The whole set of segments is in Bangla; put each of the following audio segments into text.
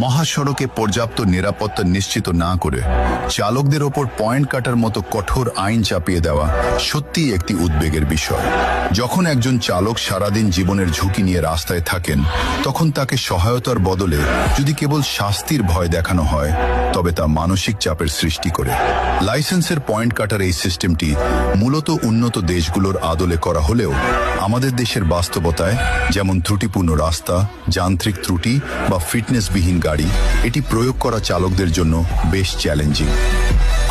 মহাসড়কে পর্যাপ্ত নিরাপত্তা নিশ্চিত না করে চালকদের ওপর পয়েন্ট কাটার মতো কঠোর আইন চাপিয়ে দেওয়া সত্যিই একটি উদ্বেগের বিষয়। যখন একজন চালক সারাদিন জীবনের ঝুঁকি নিয়ে রাস্তায় থাকেন, তখন তাকে সহায়তার বদলে যদি কেবল শাস্তির ভয় দেখানো হয়, তবে তা মানসিক চাপের সৃষ্টি করে। লাইসেন্সের পয়েন্ট কাটার এই সিস্টেমটি মূলত উন্নত দেশগুলোর আদলে করা হলেও আমাদের দেশের বাস্তবতায়, যেমন ত্রুটিপূর্ণ রাস্তা, যান্ত্রিক ত্রুটি বা ফিটনেসবিহীন গাড়ি, এটি প্রয়োগ করা চালকদের জন্য বেশ চ্যালেঞ্জিং।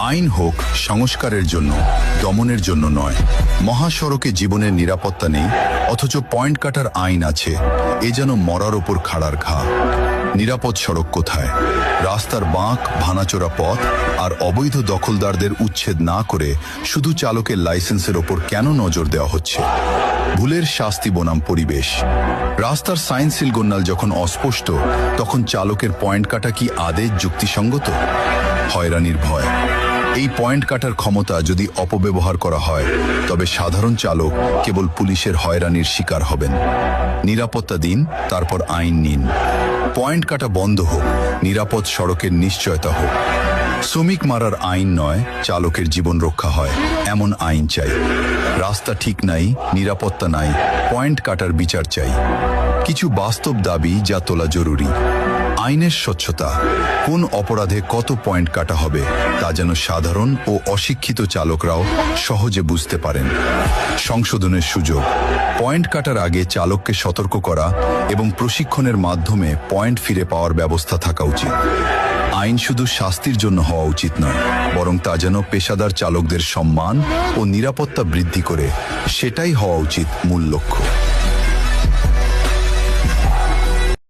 আইন হোক সংস্কারের জন্য, দমনের জন্য নয়। মহাসড়কে জীবনের নিরাপত্তা নেই, অথচ পয়েন্ট কাটার আইন আছে, এ যেন মরার ওপর খাড়ার ঘা। নিরাপদ সড়ক কোথায়? রাস্তার বাঁক, ভাঙাচোরা পথ আর অবৈধ দখলদারদের উচ্ছেদ না করে শুধু চালকের লাইসেন্সের ওপর কেন নজর দেওয়া হচ্ছে? ভুলের শাস্তি বনাম পরিবেশ। রাস্তার সাইন সিলগোন্নাল যখন অস্পষ্ট, তখন চালকের পয়েন্ট কাটা কি আদেশ যুক্তিসঙ্গত? হয়রানির ভয়। এই পয়েন্ট কাটার ক্ষমতা যদি অপব্যবহার করা হয়, তবে সাধারণ চালক কেবল পুলিশের হয়রানির শিকার হবেন। নিরাপত্তা দিন, তারপর আইন নিন। পয়েন্ট কাটা বন্ধ হোক, নিরাপদ সড়কের নিশ্চয়তা হোক। শ্রমিক মারার আইন নয়, চালকের জীবন রক্ষা হয় এমন আইন চাই। রাস্তা ঠিক নাই, নিরাপত্তা নাই, পয়েন্ট কাটার বিচার চাই। কিছু বাস্তব দাবি যা তোলা জরুরি। আইনের স্বচ্ছতা। কোন অপরাধে কত পয়েন্ট কাটা হবে তা যেন সাধারণ ও অশিক্ষিত চালকরাও সহজে বুঝতে পারেন। সংশোধনের সুযোগ। পয়েন্ট কাটার আগে চালককে সতর্ক করা এবং প্রশিক্ষণের মাধ্যমে পয়েন্ট ফিরে পাওয়ার ব্যবস্থা থাকা উচিত। আইন শুধু শাস্তির জন্য হওয়া উচিত নয়, বরং তা যেন পেশাদার চালকদের সম্মান ও নিরাপত্তা বৃদ্ধি করে, সেটাই হওয়া উচিত মূল লক্ষ্য।